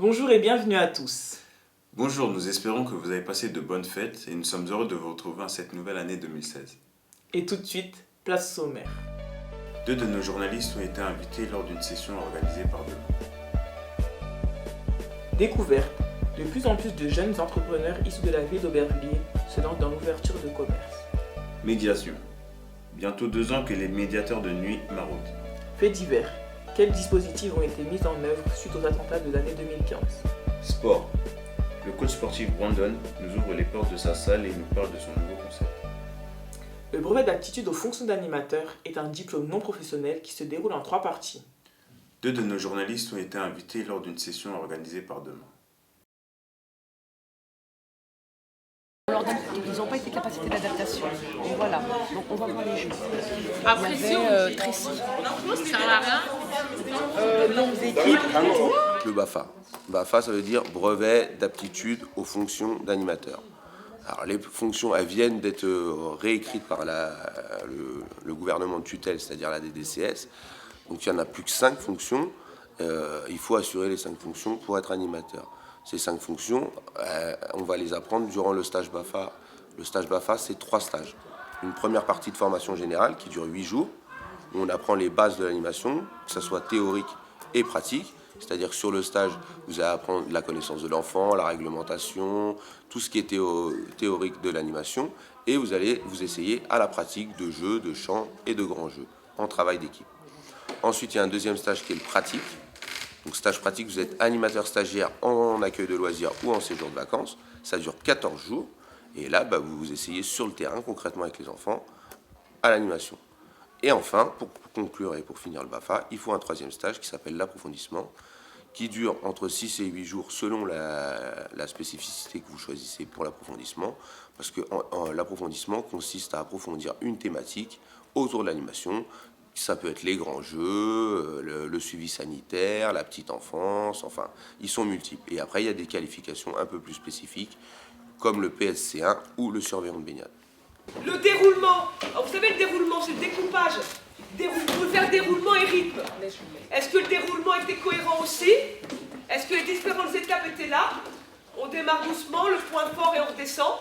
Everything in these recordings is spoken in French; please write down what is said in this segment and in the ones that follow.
Bonjour et bienvenue à tous. Bonjour, nous espérons que vous avez passé de bonnes fêtes et nous sommes heureux de vous retrouver en cette nouvelle année 2016. Et tout de suite, place au sommaire. 2 de nos journalistes ont été invités lors d'une session organisée par Demain. Découverte, de plus en plus de jeunes entrepreneurs issus de la ville d'Aubervilliers se lancent dans l'ouverture de commerce. Médiation. Bientôt 2 ans que les médiateurs de nuit maraudent. Faits divers, quels dispositifs ont été mis en œuvre suite aux attentats de l'année 2015? Sport. Le coach sportif Brandon nous ouvre les portes de sa salle et nous parle de son nouveau concept. Le brevet d'aptitude aux fonctions d'animateur est un diplôme non professionnel qui se déroule en 3 parties. 2 de nos journalistes ont été invités lors d'une session organisée par Demain. Ils n'ont pas été capacité d'adaptation. Donc voilà, donc on va voir les jeux. Après, Il y avait Tracy. ça va rien. Nombre d'équipes. Le BAFA. BAFA, ça veut dire brevet d'aptitude aux fonctions d'animateur. Alors les fonctions, elles viennent d'être réécrites par le gouvernement de tutelle, c'est-à-dire la DDCS. Donc il n'y en a plus que 5 fonctions. Il faut assurer les 5 fonctions pour être animateur. Ces 5 fonctions, on va les apprendre durant le stage BAFA. Le stage BAFA, c'est 3 stages. Une première partie de formation générale qui dure 8 jours, où on apprend les bases de l'animation, que ce soit théorique et pratique. C'est-à-dire que sur le stage, vous allez apprendre la connaissance de l'enfant, la réglementation, tout ce qui est théorique de l'animation, et vous allez vous essayer à la pratique de jeux, de chants et de grands jeux, en travail d'équipe. Ensuite, il y a un deuxième stage qui est le pratique. Donc stage pratique, vous êtes animateur stagiaire en accueil de loisirs ou en séjour de vacances. Ça dure 14 jours. Et là, vous vous essayez sur le terrain, concrètement avec les enfants, à l'animation. Et enfin, pour conclure et pour finir le BAFA, il faut un 3e stage qui s'appelle l'approfondissement, qui dure entre 6 et 8 jours selon la spécificité que vous choisissez pour l'approfondissement. Parce que l'approfondissement consiste à approfondir une thématique autour de l'animation. Ça peut être les grands jeux, le suivi sanitaire, la petite enfance, enfin, ils sont multiples. Et après, il y a des qualifications un peu plus spécifiques, comme le PSC1 ou le surveillant de baignade. Le déroulement, alors vous savez le déroulement, c'est le découpage. Vous pouvez faire déroulement et rythme. Est-ce que le déroulement était cohérent aussi? Est-ce que les différentes étapes étaient là? On démarre doucement, le point fort et on redescend.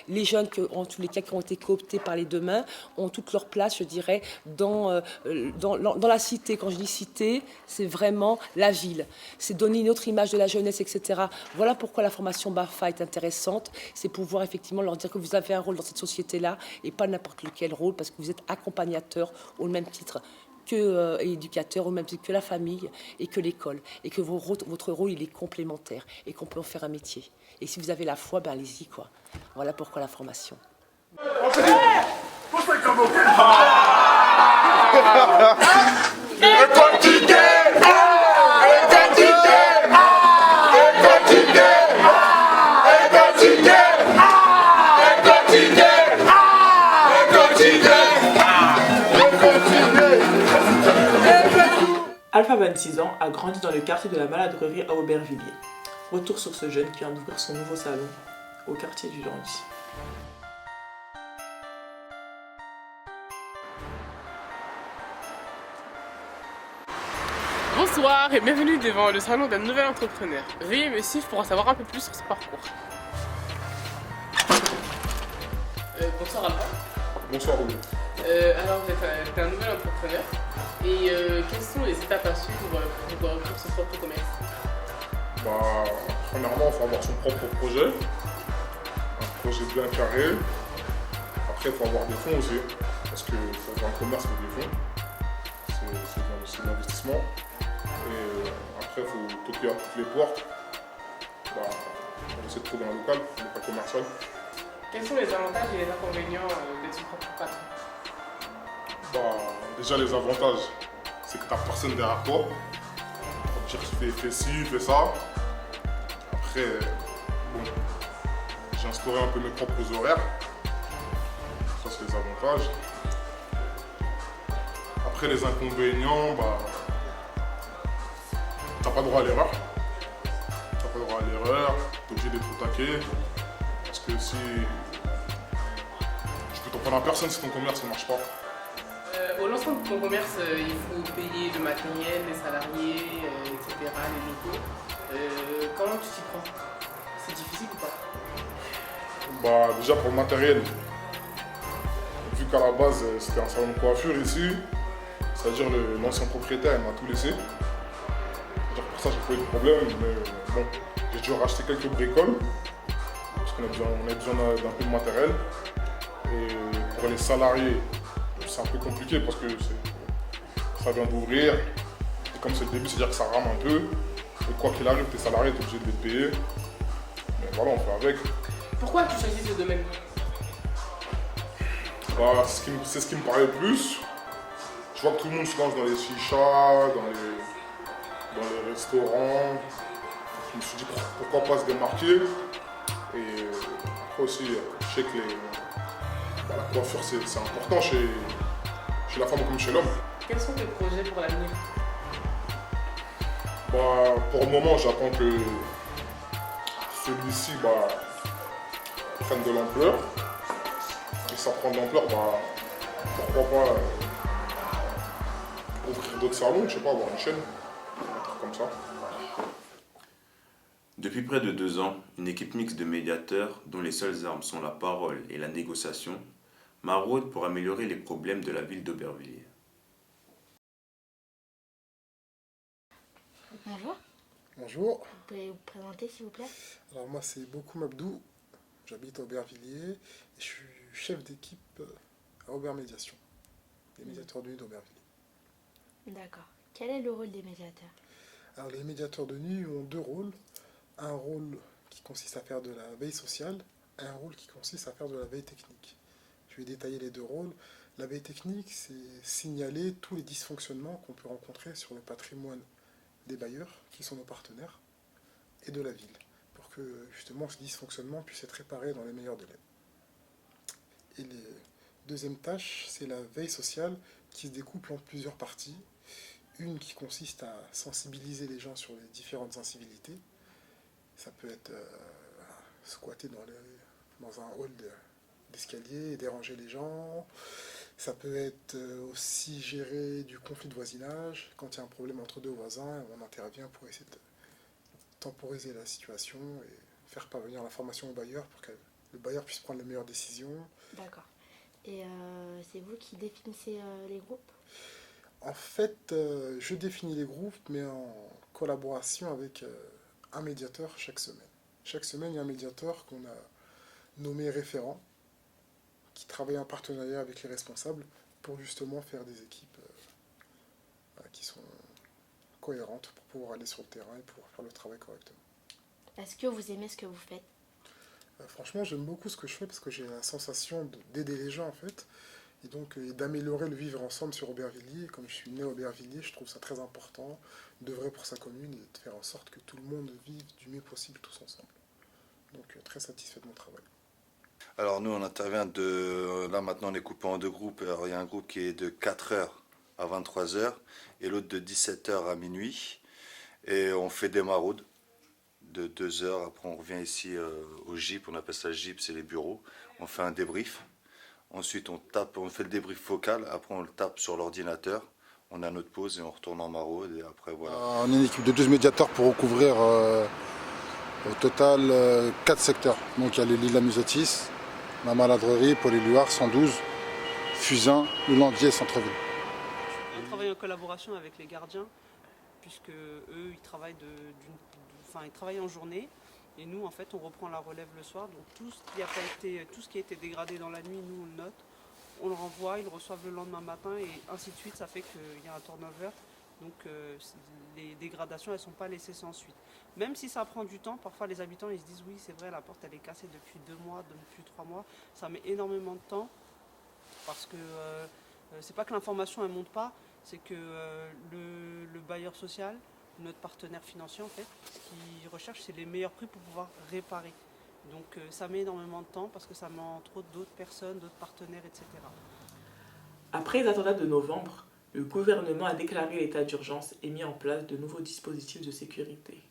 Les jeunes, en tous les cas, qui ont été cooptés par les Demain, ont toute leur place, je dirais, dans la cité. Quand je dis cité, c'est vraiment la ville. C'est donner une autre image de la jeunesse, etc. Voilà pourquoi la formation BAFA est intéressante. C'est pouvoir effectivement leur dire que vous avez un rôle dans cette société-là et pas n'importe lequel rôle, parce que vous êtes accompagnateur au même titre que éducateur, au même titre que la famille et que l'école. Et que votre rôle, il est complémentaire et qu'on peut en faire un métier. Et si vous avez la foi, allez-y, quoi. Voilà pourquoi la formation. Alpha, 26 ans, a grandi dans le quartier de la Maladrerie à Aubervilliers. Retour sur ce jeune qui vient d'ouvrir son nouveau salon au quartier du Landy. Bonsoir et bienvenue devant le salon d'un nouvel entrepreneur. Veuillez me suivre pour en savoir un peu plus sur ce parcours. Bonsoir Alpha. Bonsoir Romain. Alors vous êtes un nouvel entrepreneur et quelles sont les étapes à suivre pour ce propre commerce? Premièrement, il faut avoir son propre projet, un projet bien carré. Après, il faut avoir des fonds aussi, parce que pour un commerce, il faut des fonds. C'est de l'investissement. Et après, il faut toquer à toutes les portes. On essaie de trouver un local commercial. Quels sont les avantages et les inconvénients d'être son propre patron? Déjà, les avantages, c'est que tu n'as personne derrière toi. On va te dire fais ci, fais ça. Après, bon, j'ai instauré un peu mes propres horaires. Ça, c'est les avantages. Après, les inconvénients, bah, t'as pas droit à l'erreur. T'as pas droit à l'erreur, t'es obligé d'être au taquet. Parce que si tu peux t'en prendre à personne si ton commerce ne marche pas. Au lancement de ton commerce, il faut payer le matériel, les salariés, etc., les locaux. Comment tu t'y prends? C'est difficile ou pas? Bah, déjà pour le matériel, vu qu'à la base c'était un salon de coiffure ici, c'est-à-dire l'ancien propriétaire il m'a tout laissé. C'est-à-dire pour ça j'ai pas eu de problème, mais bon, j'ai dû racheter quelques bricoles, parce qu'on a besoin d'un peu de matériel. Et pour les salariés, c'est un peu compliqué parce que ça vient d'ouvrir. Et comme c'est le début, c'est-à-dire que ça rame un peu. Et quoi qu'il arrive, tes salariés, t'es obligé de les payer. Mais voilà, on fait avec. Pourquoi tu choisis ce domaine? Bah, c'est ce qui me paraît le plus. Je vois que tout le monde se lance dans les chichas, dans les restaurants. Je me suis dit pourquoi pas se démarquer. Et après aussi, je sais que la coiffure c'est important chez la femme comme chez l'homme. Quels sont tes projets pour l'avenir? Bah, pour le moment, j'attends que celui-ci prenne de l'ampleur. Et ça prend de l'ampleur, bah, pourquoi pas ouvrir d'autres salons, je sais pas, avoir une chaîne, un truc comme ça. Depuis près de 2 ans, une équipe mixte de médiateurs dont les seules armes sont la parole et la négociation maraude pour améliorer les problèmes de la ville d'Aubervilliers. Bonjour, Bonjour, vous pouvez vous présenter s'il vous plaît? alors moi c'est Bokoum Abdou, j'habite à Aubervilliers et je suis chef d'équipe à Aubert Médiation, les médiateurs de nuit d'Aubervilliers. D'accord. Quel est le rôle des médiateurs? Alors les médiateurs de nuit ont 2 rôles, un rôle qui consiste à faire de la veille sociale et un rôle qui consiste à faire de la veille technique. Je vais détailler les 2 rôles. La veille technique, c'est signaler tous les dysfonctionnements qu'on peut rencontrer sur le patrimoine des bailleurs, qui sont nos partenaires, et de la ville, pour que justement ce dysfonctionnement puisse être réparé dans les meilleurs délais. Et la deuxième tâche, c'est la veille sociale, qui se découpe en plusieurs parties. Une qui consiste à sensibiliser les gens sur les différentes incivilités. Ça peut être squatter dans un hall d'escalier et déranger les gens. Ça peut être aussi gérer du conflit de voisinage. Quand il y a un problème entre 2 voisins, on intervient pour essayer de temporiser la situation et faire parvenir l'information au bailleur pour que le bailleur puisse prendre les meilleures décisions. D'accord. Et c'est vous qui définissez les groupes? En fait, je définis les groupes, mais en collaboration avec un médiateur chaque semaine. Chaque semaine, il y a un médiateur qu'on a nommé référent, qui travaille en partenariat avec les responsables pour justement faire des équipes qui sont cohérentes pour pouvoir aller sur le terrain et pouvoir faire le travail correctement. Est-ce que vous aimez ce que vous faites? Franchement, j'aime beaucoup ce que je fais parce que j'ai la sensation d'aider les gens en fait, et donc d'améliorer le vivre ensemble sur Aubervilliers. Comme je suis né à Aubervilliers, je trouve ça très important d'œuvrer pour sa commune et de faire en sorte que tout le monde vive du mieux possible tous ensemble. Donc très satisfait de mon travail. Alors nous on intervient là maintenant on est coupé en 2 groupes. Alors il y a un groupe qui est de 4h à 23h et l'autre de 17h à minuit. Et on fait des maraudes de 2 heures. Après on revient ici au GIP, on appelle ça le GIP, c'est les bureaux. On fait un débrief. Ensuite on fait le débrief vocal, après on le tape sur l'ordinateur. On a notre pause et on retourne en maraude et après voilà. On est une équipe de 12 médiateurs pour recouvrir au total 4 secteurs. Donc il y a le Lille la Musotis, la Maladrerie, Paul-Éluard, 112, Fusain, le Landier, Centre-Ville. On travaille en collaboration avec les gardiens, puisque eux ils travaillent, ils travaillent en journée. Et nous, en fait, on reprend la relève le soir. Donc tout ce qui a été dégradé dans la nuit, nous, on le note. On le renvoie, ils le reçoivent le lendemain matin et ainsi de suite. Ça fait qu'il y a un turnover. Donc les dégradations, elles ne sont pas laissées sans suite. Même si ça prend du temps, parfois les habitants, ils se disent « Oui, c'est vrai, la porte, elle est cassée depuis 2 mois, depuis 3 mois. » Ça met énormément de temps parce que c'est pas que l'information, elle ne monte pas. c'est que le bailleur social, notre partenaire financier en fait, ce qu'il recherche, c'est les meilleurs prix pour pouvoir réparer. Donc ça met énormément de temps parce que ça met entre autres d'autres personnes, d'autres partenaires, etc. Après les attentats de novembre, le gouvernement a déclaré l'état d'urgence et mis en place de nouveaux dispositifs de sécurité.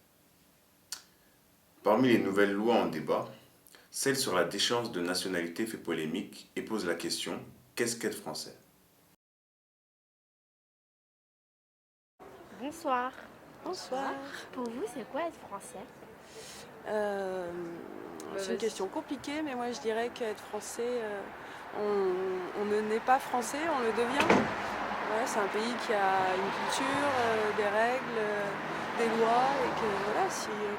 Parmi les nouvelles lois en débat, celle sur la déchéance de nationalité fait polémique et pose la question « Qu'est-ce qu'être français ?» Bonsoir. Bonsoir. Pour vous, c'est quoi être français? C'est une question compliquée, mais moi je dirais qu'être français, on ne naît pas français, on le devient. Voilà, c'est un pays qui a une culture, des règles, des lois, et que voilà,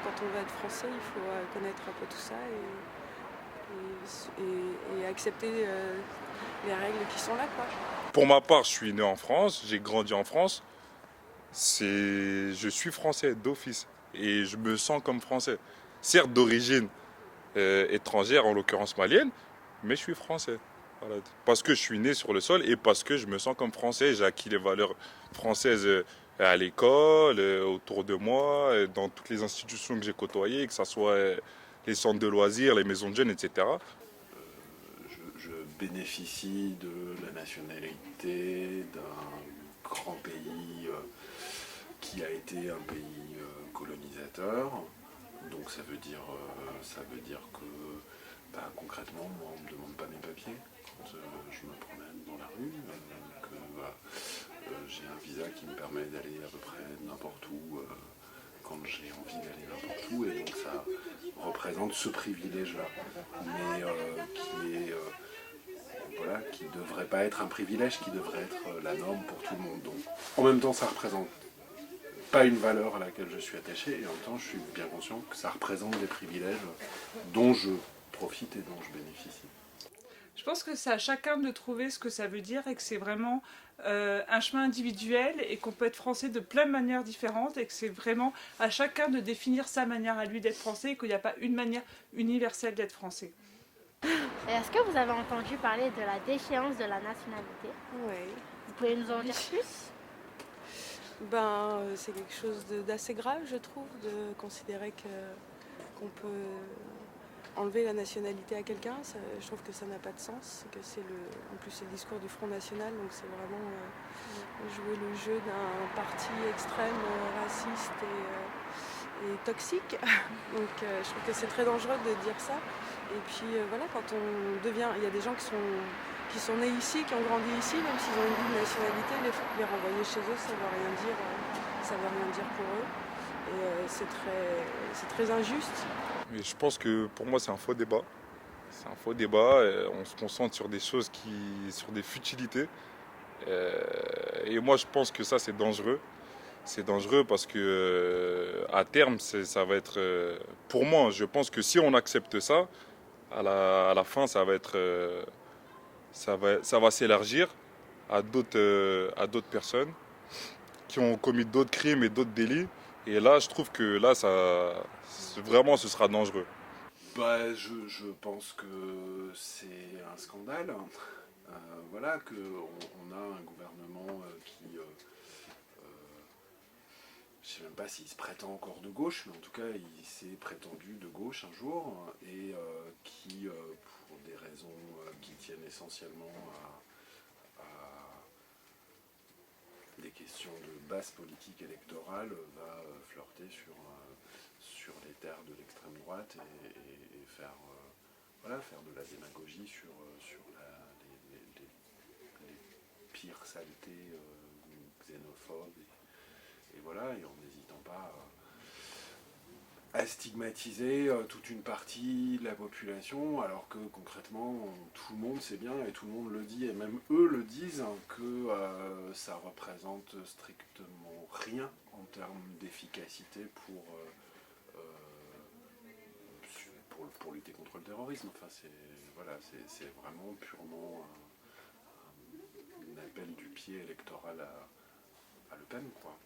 quand on veut être français, il faut connaître un peu tout ça et accepter les règles qui sont là, quoi. Pour ma part, je suis né en France, j'ai grandi en France. Je suis français d'office et je me sens comme français. Certes d'origine étrangère, en l'occurrence malienne, mais je suis français. Voilà. Parce que je suis né sur le sol et parce que je me sens comme français. J'ai acquis les valeurs françaises à l'école, autour de moi, dans toutes les institutions que j'ai côtoyées, que ce soit les centres de loisirs, les maisons de jeunes, etc. Je bénéficie de la nationalité d'un grand pays qui a été un pays colonisateur. Donc ça veut dire que concrètement, moi on ne me demande pas mes papiers quand je me promène dans la rue. J'ai un visa qui me permet d'aller à peu près n'importe où quand j'ai envie d'aller n'importe où, et donc ça représente ce privilège-là, mais qui ne devrait pas être un privilège, qui devrait être la norme pour tout le monde. Donc, en même temps, ça représente pas une valeur à laquelle je suis attaché, et en même temps, je suis bien conscient que ça représente des privilèges dont je profite et dont je bénéficie. Je pense que c'est à chacun de trouver ce que ça veut dire et que c'est vraiment un chemin individuel et qu'on peut être français de plein de manières différentes et que c'est vraiment à chacun de définir sa manière à lui d'être français et qu'il n'y a pas une manière universelle d'être français. Est-ce que vous avez entendu parler de la déchéance de la nationalité? Oui. Vous pouvez nous en dire plus? C'est quelque chose d'assez grave, je trouve, de considérer qu'on peut enlever la nationalité à quelqu'un. Je trouve que ça n'a pas de sens, que en plus c'est le discours du Front National, donc c'est vraiment jouer le jeu d'un parti extrême, raciste et toxique. Donc je trouve que c'est très dangereux de dire ça. Et puis quand on devient, il y a des gens qui sont nés ici, qui ont grandi ici, même s'ils ont une double nationalité, les renvoyer chez eux, ça ne veut rien dire pour eux. Et c'est très injuste. Mais je pense que pour moi c'est un faux débat. C'est un faux débat, on se concentre sur des choses sur des futilités. Et moi je pense que ça c'est dangereux. C'est dangereux parce que à terme ça va être... pour moi, je pense que si on accepte ça, à la fin ça va s'élargir à d'autres personnes qui ont commis d'autres crimes et d'autres délits. Et là, je trouve que là, vraiment, ce sera dangereux. Je pense que c'est un scandale. Qu'on a un gouvernement qui... je ne sais même pas s'il se prétend encore de gauche, mais en tout cas, il s'est prétendu de gauche un jour, et qui, pour des raisons qui tiennent essentiellement à des questions de base politique électorale, va flirter sur les terres de l'extrême droite et faire de la démagogie sur les pires saletés xénophobes, et en n'hésitant pas à stigmatiser toute une partie de la population, alors que concrètement tout le monde sait bien, et tout le monde le dit, et même eux le disent, que ça représente strictement rien en termes d'efficacité pour lutter contre le terrorisme. Enfin, c'est vraiment purement un appel du pied électoral à Le Pen, quoi.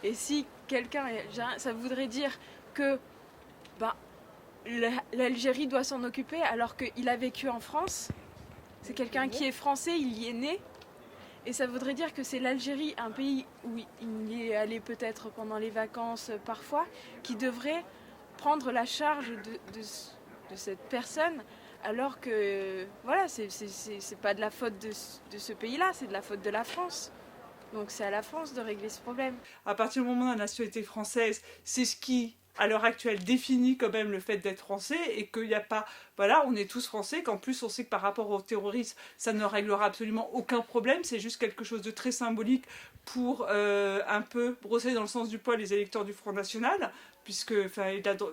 Et si ça voudrait dire que l'Algérie doit s'en occuper alors qu'il a vécu en France, c'est quelqu'un qui est français, il y est né, Et ça voudrait dire que c'est l'Algérie, un pays où il y est allé peut-être pendant les vacances parfois, qui devrait prendre la charge de cette personne, alors que voilà, c'est pas de la faute de ce pays-là, c'est de la faute de la France. Donc c'est à la France de régler ce problème. À partir du moment où la nationalité française, c'est ce qui, à l'heure actuelle, définit quand même le fait d'être français, et qu'il n'y a pas... Voilà, on est tous français, qu'en plus on sait que par rapport au terrorisme, ça ne réglera absolument aucun problème, c'est juste quelque chose de très symbolique pour un peu brosser dans le sens du poil les électeurs du Front National, puisque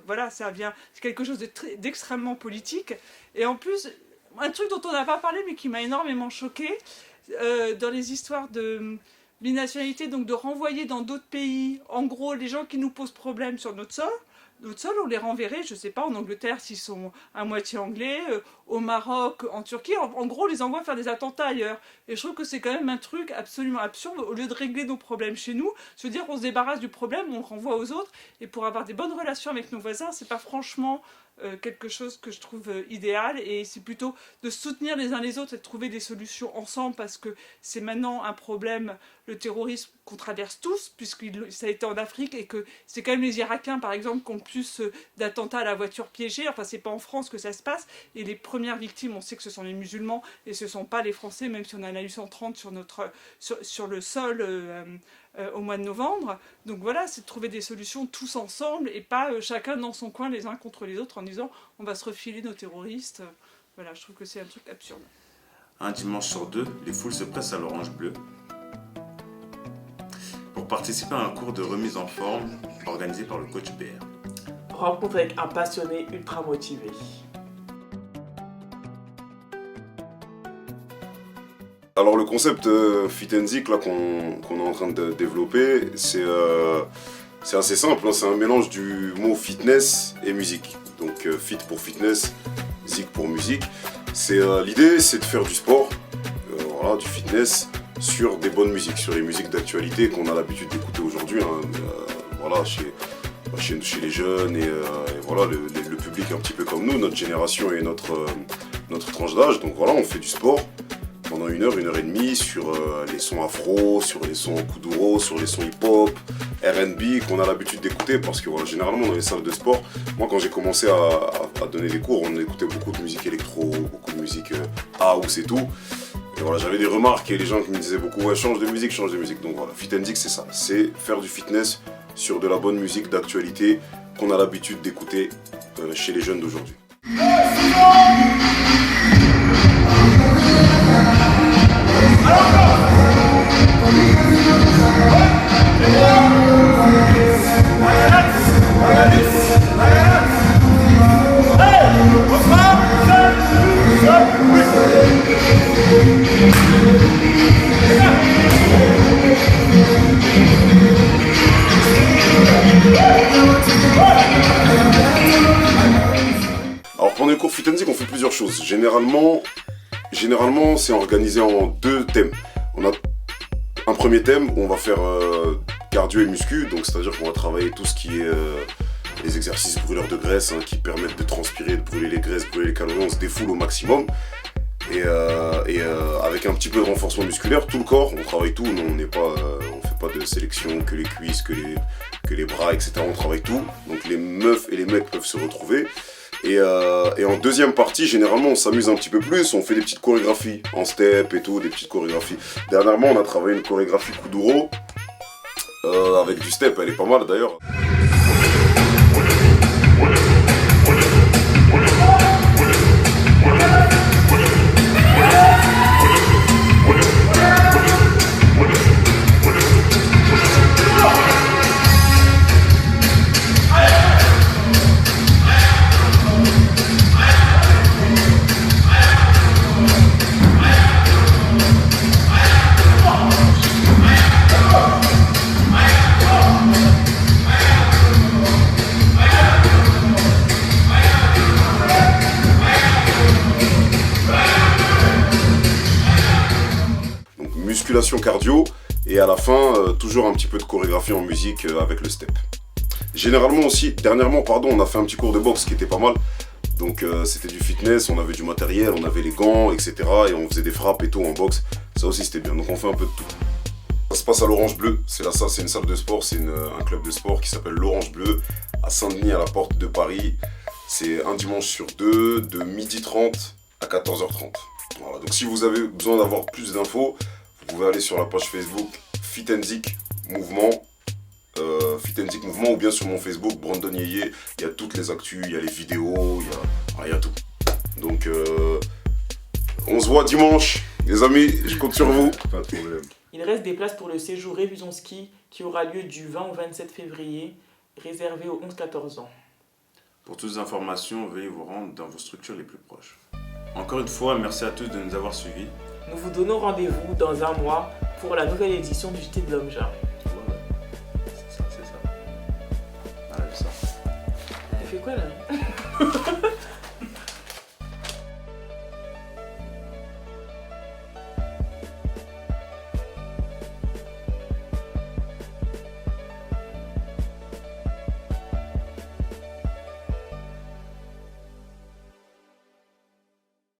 voilà, ça vient, c'est quelque chose d'extrêmement politique. Et en plus, un truc dont on n'a pas parlé, mais qui m'a énormément choquée, dans les histoires de binationalité, donc de renvoyer dans d'autres pays, en gros, les gens qui nous posent problème sur notre sol, on les renverrait, je sais pas, en Angleterre s'ils sont à moitié anglais, au Maroc, en Turquie, en gros on les envoie faire des attentats ailleurs. Et je trouve que c'est quand même un truc absolument absurde, au lieu de régler nos problèmes chez nous, se dire qu'on se débarrasse du problème, on le renvoie aux autres, et pour avoir des bonnes relations avec nos voisins, c'est pas franchement quelque chose que je trouve idéal, et c'est plutôt de soutenir les uns les autres et de trouver des solutions ensemble, parce que c'est maintenant un problème, le terrorisme, qu'on traverse tous, puisque ça a été en Afrique, et que c'est quand même les Irakiens par exemple qui ont plus d'attentats à la voiture piégée, enfin c'est pas en France que ça se passe, et les premières victimes on sait que ce sont les musulmans et ce sont pas les Français, même si on en a eu 130 sur le sol au mois de novembre. Donc voilà, c'est de trouver des solutions tous ensemble, et pas chacun dans son coin les uns contre les autres en disant on va se refiler nos terroristes. Voilà, je trouve que c'est un truc absurde. Un dimanche sur deux, les foules se pressent à l'Orange Bleu pour participer à un cours de remise en forme organisé par le coach BR. Rencontre avec un passionné ultra motivé. Alors le concept Fit & Zik là qu'on est en train de développer, c'est assez simple, hein, c'est un mélange du mot fitness et musique. Donc fit pour fitness, zik pour musique. L'idée c'est de faire du sport, voilà, du fitness sur des bonnes musiques, sur les musiques d'actualité qu'on a l'habitude d'écouter aujourd'hui, hein, voilà, chez les jeunes et voilà, le public un petit peu comme nous, notre génération et notre tranche d'âge. Donc voilà, on fait du sport pendant 1 heure, 1 heure et demie sur les sons afro, sur les sons kuduro, sur les sons hip-hop, R&B qu'on a l'habitude d'écouter, parce que voilà, généralement dans les salles de sport, moi quand j'ai commencé à donner des cours, on écoutait beaucoup de musique électro, beaucoup de musique house et tout. Et voilà, j'avais des remarques et les gens qui me disaient beaucoup ouais, change de musique. Donc voilà, Fit & Zik c'est ça, c'est faire du fitness sur de la bonne musique d'actualité qu'on a l'habitude d'écouter chez les jeunes d'aujourd'hui. Alors pendant les cours Fit & Zik on fait plusieurs choses. Généralement c'est organisé en 2 thèmes. On a un premier thème où on va faire cardio et muscu, donc c'est-à-dire qu'on va travailler tout ce qui est les exercices brûleurs de graisse, hein, qui permettent de transpirer, de brûler les graisses, brûler les calories, on se défoule au maximum. Et avec un petit peu de renforcement musculaire, tout le corps, on travaille tout, nous, on fait pas de sélection que les cuisses, que les bras, etc. On travaille tout, donc les meufs et les mecs peuvent se retrouver. Et en deuxième partie, généralement, on s'amuse un petit peu plus, on fait des petites chorégraphies en step et tout, des petites chorégraphies. Dernièrement, on a travaillé une chorégraphie kuduro avec du step, elle est pas mal d'ailleurs. Musculation cardio et à la fin toujours un petit peu de chorégraphie en musique avec le step. Généralement aussi, dernièrement on a fait un petit cours de boxe qui était pas mal. Donc c'était du fitness, on avait du matériel, on avait les gants, etc. Et on faisait des frappes et tout en boxe. Ça aussi c'était bien, donc on fait un peu de tout. Ça se passe à l'Orange Bleu, c'est une salle de sport, c'est un club de sport qui s'appelle l'Orange Bleu, à Saint-Denis, à la porte de Paris. C'est un dimanche sur deux, de 12h30 à 14h30. Voilà, donc si vous avez besoin d'avoir plus d'infos, vous pouvez aller sur la page Facebook Fit & Zik Mouvement. Fit & Zik Mouvement, ou bien sur mon Facebook Brandon Yeye, il y a toutes les actus, il y a les vidéos, il y a tout. Donc on se voit dimanche, les amis, je compte sur vous. Pas de problème. Il reste des places pour le séjour Révision Ski qui aura lieu du 20 au 27 février, réservé aux 11-14 ans. Pour toutes les informations, veuillez vous rendre dans vos structures les plus proches. Encore une fois, merci à tous de nous avoir suivis. Nous vous donnons rendez-vous dans un mois pour la nouvelle édition du JT de l'Homme-Jean. C'est ça. Tu fais quoi là?